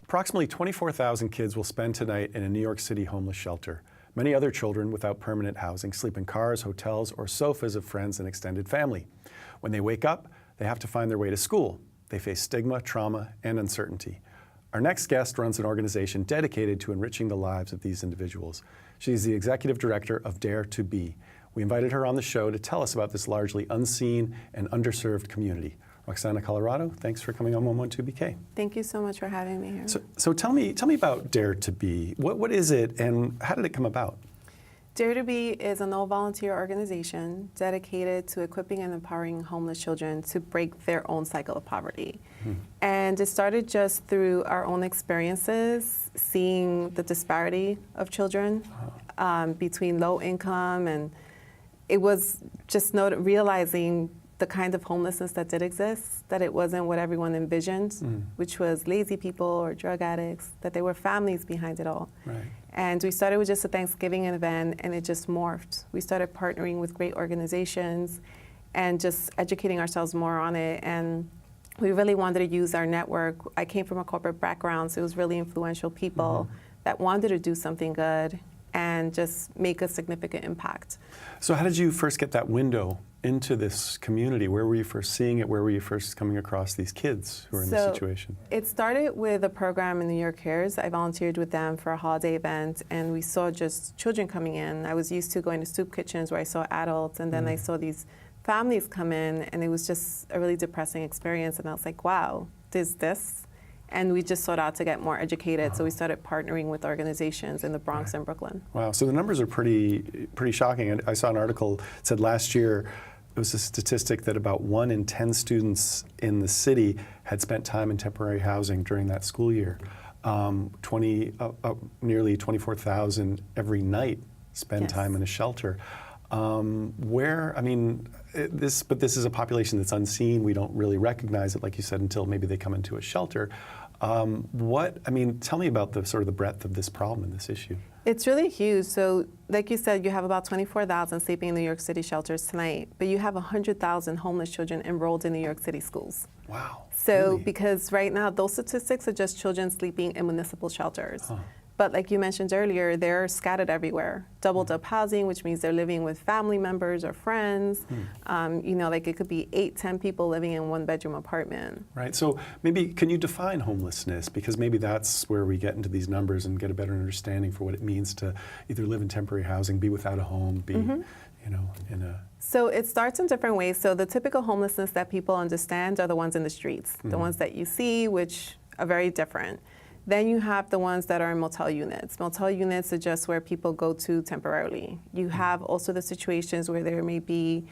Approximately 24,000 kids will spend tonight in a New York City homeless shelter. Many other children without permanent housing sleep in cars, hotels, or sofas of friends and extended family. When they wake up, they have to find their way to school. They face stigma, trauma, and uncertainty. Our next guest runs an organization dedicated to enriching the lives of these individuals. She's the executive director of Dare2B. We invited her on the show to tell us about this largely unseen and underserved community. Roxana Colorado, thanks for coming on 112BK. Thank you so much for having me here. So tell me about Dare2B. What is it and how did it come about? Dare2B is an all-volunteer organization dedicated to equipping and empowering homeless children to break their own cycle of poverty. And it started just through our own experiences, seeing the disparity of children between low income, and it was just realizing the kind of homelessness that did exist, that it wasn't what everyone envisioned, which was lazy people or drug addicts, that there were families behind it all. Right. And we started with just a Thanksgiving event, and it just morphed. We started partnering with great organizations and just educating ourselves more on it. And we really wanted to use our network. I came from a corporate background, so it was really influential people that wanted to do something good and just make a significant impact. So how did you first get that window into this community? Where were you first seeing it? Where were you first coming across these kids who are in this situation? It started with a program in New York Cares. I volunteered with them for a holiday event, and we saw just children coming in. I was used to going to soup kitchens where I saw adults, and then I saw these families come in, and it was just a really depressing experience. And I was like, wow, there's this? And we just sought out to get more educated, so we started partnering with organizations in the Bronx and Brooklyn. Wow, so the numbers are pretty shocking. I saw an article that said last year, it was a statistic that about 1 in 10 students in the city had spent time in temporary housing during that school year. Nearly 24,000 every night spend time in a shelter. But this is a population that's unseen. We don't really recognize it, like you said, until maybe they come into a shelter. Tell me about the breadth of this problem and this issue. It's really huge. So, like you said, you have about 24,000 sleeping in New York City shelters tonight, but you have 100,000 homeless children enrolled in New York City schools. Wow. So, really? Because right now, those statistics are just children sleeping in municipal shelters. But like you mentioned earlier, they're scattered everywhere. Doubled up housing, which means they're living with family members or friends. It could be 8, 10 people living in one bedroom apartment. Right, so maybe can you define homelessness? Because maybe that's where we get into these numbers and get a better understanding for what it means to either live in temporary housing, be without a home, be, in a... So it starts in different ways. So the typical homelessness that people understand are the ones in the streets, the ones that you see, which are very different. Then you have the ones that are in motel units. Motel units are just where people go to temporarily. You have also the situations where there may be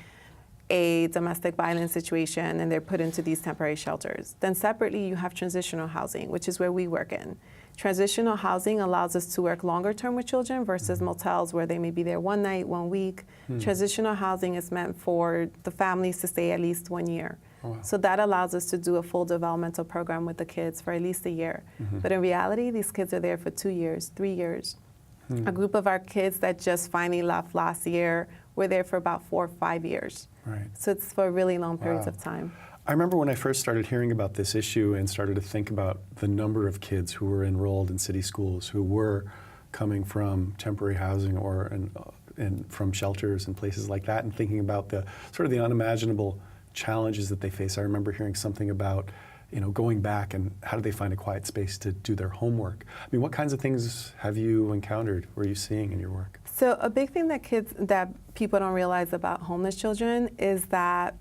a domestic violence situation and they're put into these temporary shelters. Then separately, you have transitional housing, which is where we work in. Transitional housing allows us to work longer term with children versus motels where they may be there 1 night, 1 week. Transitional housing is meant for the families to stay at least 1 year. Wow. So that allows us to do a full developmental program with the kids for at least a year. But in reality, these kids are there for 2 years, 3 years. A group of our kids that just finally left last year were there for about 4 or 5 years. Right. So it's for really long periods of time. I remember when I first started hearing about this issue and started to think about the number of kids who were enrolled in city schools who were coming from temporary housing or from shelters and places like that, and thinking about the unimaginable challenges that they face. I remember hearing something about, going back and how do they find a quiet space to do their homework. I mean, what kinds of things have you encountered, or are you seeing in your work? So a big thing that people don't realize about homeless children is that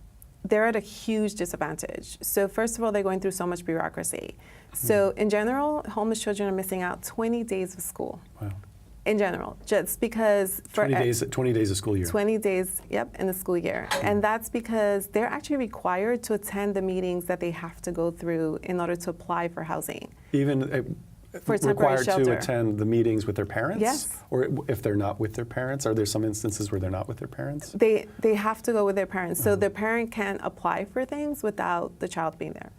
they're at a huge disadvantage. So first of all, they're going through so much bureaucracy. So in general, homeless children are missing out 20 days of school. Wow. In general, just because... 20 days of school year. 20 days, yep, in the school year. And that's because they're actually required to attend the meetings that they have to go through in order to apply for housing. Even for required shelter. to attend the meetings with their parents? Yes. Or if they're not with their parents? Are there some instances where they're not with their parents? They have to go with their parents. So the parent can't apply for things without the child being there,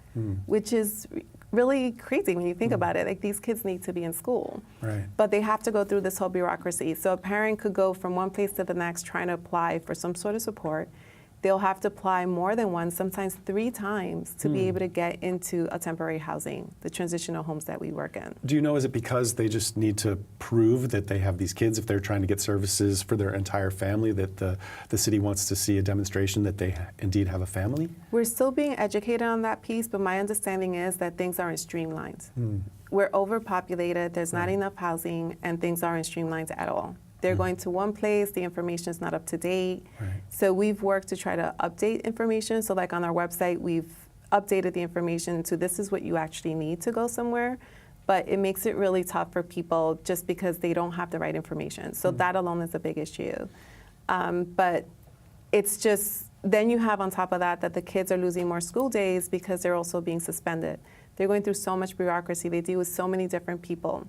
which is really crazy when you think about it. Like, these kids need to be in school, right? But they have to go through this whole bureaucracy. So a parent could go from one place to the next trying to apply for some sort of support. they'll have to apply more than once, sometimes 3 times, to be able to get into a temporary housing, the transitional homes that we work in. Do you know, is it because they just need to prove that they have these kids if they're trying to get services for their entire family, that the city wants to see a demonstration that they indeed have a family? We're still being educated on that piece, but my understanding is that things aren't streamlined. We're overpopulated, there's not enough housing, and things aren't streamlined at all. They're going to one place, the information is not up to date. Right. So we've worked to try to update information. So like on our website, we've updated the information to this is what you actually need to go somewhere. But it makes it really tough for people just because they don't have the right information. So that alone is a big issue. But it's just, then you have on top of that the kids are losing more school days because they're also being suspended. They're going through so much bureaucracy. They deal with so many different people.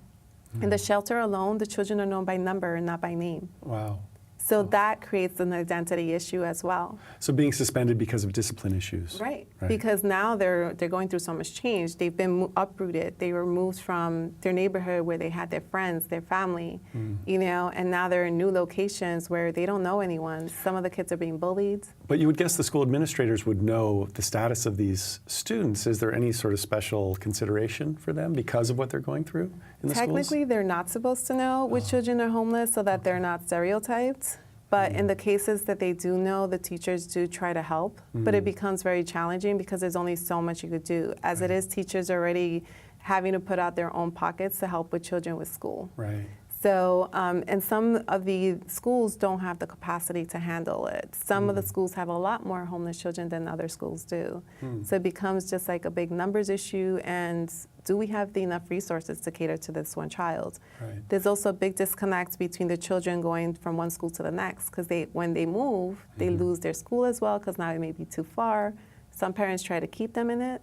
In the shelter alone, the children are known by number and not by name. Wow. So that creates an identity issue as well. So being suspended because of discipline issues. Right. Because now they're going through so much change. They've been uprooted. They were moved from their neighborhood where they had their friends, their family, you know, and now they're in new locations where they don't know anyone. Some of the kids are being bullied. But you would guess the school administrators would know the status of these students. Is there any sort of special consideration for them because of what they're going through in the schools? Technically, they're not supposed to know which children are homeless so that they're not stereotyped. But in the cases that they do know, the teachers do try to help. But it becomes very challenging because there's only so much you could do. As it is, teachers are already having to put out their own pockets to help with children with school. Right. So, and some of the schools don't have the capacity to handle it. Some of the schools have a lot more homeless children than other schools do. So it becomes just like a big numbers issue, and do we have enough resources to cater to this one child? Right. There's also a big disconnect between the children going from one school to the next, because when they move, they lose their school as well, because now it may be too far. Some parents try to keep them in it,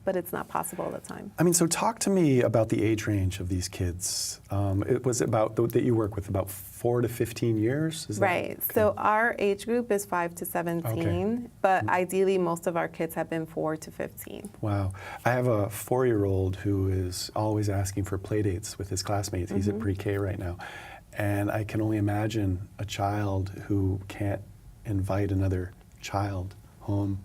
but it's not possible all the time. I mean, so talk to me about the age range of these kids. It was about, that you work with, about 4 to 15 years? Is that, right. okay. So our age group is 5 to 17, but ideally most of our kids have been 4 to 15. Wow. I have a 4-year-old who is always asking for play dates with his classmates. He's at pre-K right now. And I can only imagine a child who can't invite another child home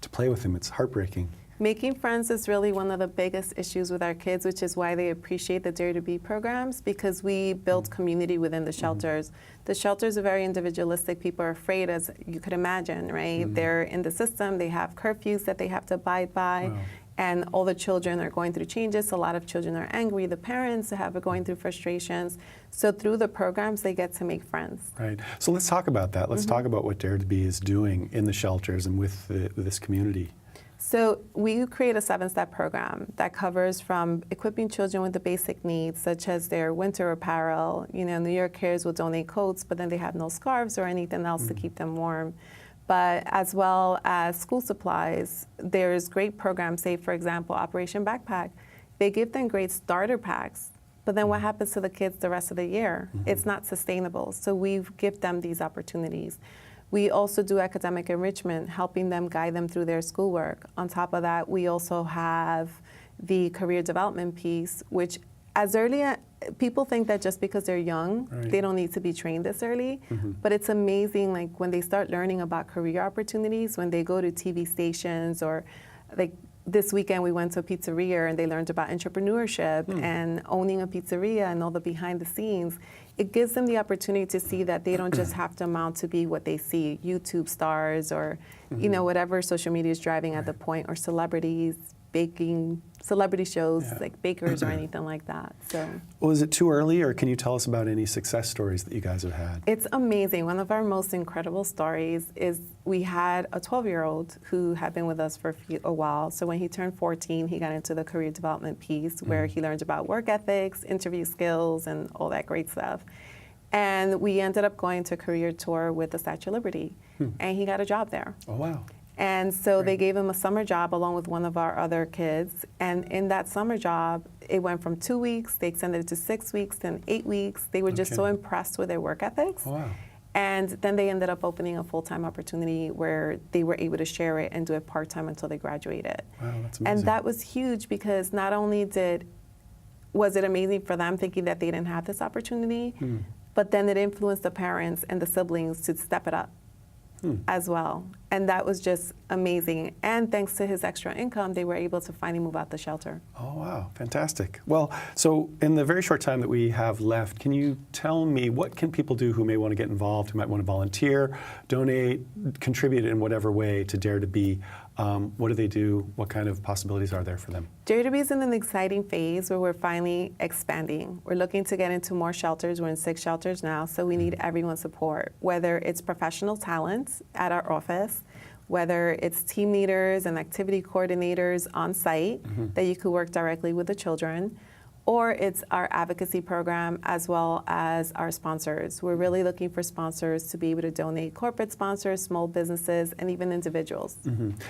to play with him. It's heartbreaking. Making friends is really one of the biggest issues with our kids, which is why they appreciate the Dare2B programs, because we build community within the shelters. The shelters are very individualistic. People are afraid, as you could imagine, right? They're in the system. They have curfews that they have to abide by. Wow. And all the children are going through changes. A lot of children are angry. The parents are going through frustrations. So through the programs, they get to make friends. Right. So let's talk about that. Let's talk about what Dare2B is doing in the shelters and with this community. So we create a 7-step program that covers from equipping children with the basic needs, such as their winter apparel. You know, New York Cares will donate coats, but then they have no scarves or anything else to keep them warm. But as well as school supplies, there's great programs, say for example, Operation Backpack. They give them great starter packs, but then what happens to the kids the rest of the year? It's not sustainable. So we give them these opportunities. We also do academic enrichment, helping them, guide them through their schoolwork. On top of that, we also have the career development piece, which as early people think that just because they're young, they don't need to be trained this early. But it's amazing, like when they start learning about career opportunities, when they go to TV stations, or like this weekend we went to a pizzeria and they learned about entrepreneurship and owning a pizzeria and all the behind the scenes. It gives them the opportunity to see that they don't just have to amount to be what they see, YouTube stars or you know, whatever social media is driving at the point, or celebrities, baking, celebrity shows like bakers or anything like that. So, well, is it too early, or can you tell us about any success stories that you guys have had? It's amazing. One of our most incredible stories is we had a 12-year-old who had been with us for a while. So when he turned 14, he got into the career development piece where he learned about work ethics, interview skills, and all that great stuff. And we ended up going to a career tour with the Statue of Liberty, and he got a job there. Oh, wow. And so they gave him a summer job along with one of our other kids. And in that summer job, it went from 2 weeks, they extended it to 6 weeks, then 8 weeks. They were just so impressed with their work ethics. Oh, wow. And then they ended up opening a full-time opportunity where they were able to share it and do it part-time until they graduated. Wow, that's amazing. And that was huge, because not only was it amazing for them thinking that they didn't have this opportunity, but then it influenced the parents and the siblings to step it up. as well. And that was just amazing. And thanks to his extra income, they were able to finally move out the shelter. Oh, wow, fantastic. Well, so in the very short time that we have left, can you tell me what can people do who may want to get involved, who might want to volunteer, donate, contribute in whatever way to Dare2B? What do they do? What kind of possibilities are there for them? Dare2B is in an exciting phase where we're finally expanding. We're looking to get into more shelters. We're in 6 shelters now, so we need everyone's support, whether it's professional talent at our office, whether it's team leaders and activity coordinators on site that you could work directly with the children, or it's our advocacy program as well as our sponsors. We're really looking for sponsors to be able to donate, corporate sponsors, small businesses, and even individuals.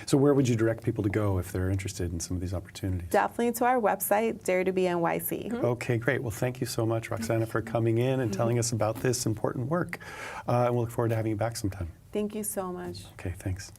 So where would you direct people to go if they're interested in some of these opportunities? Definitely to our website, Dare2BNYC. Okay, great. Well, thank you so much, Roxana, for coming in and telling us about this important work. And we'll look forward to having you back sometime. Thank you so much. Okay, thanks.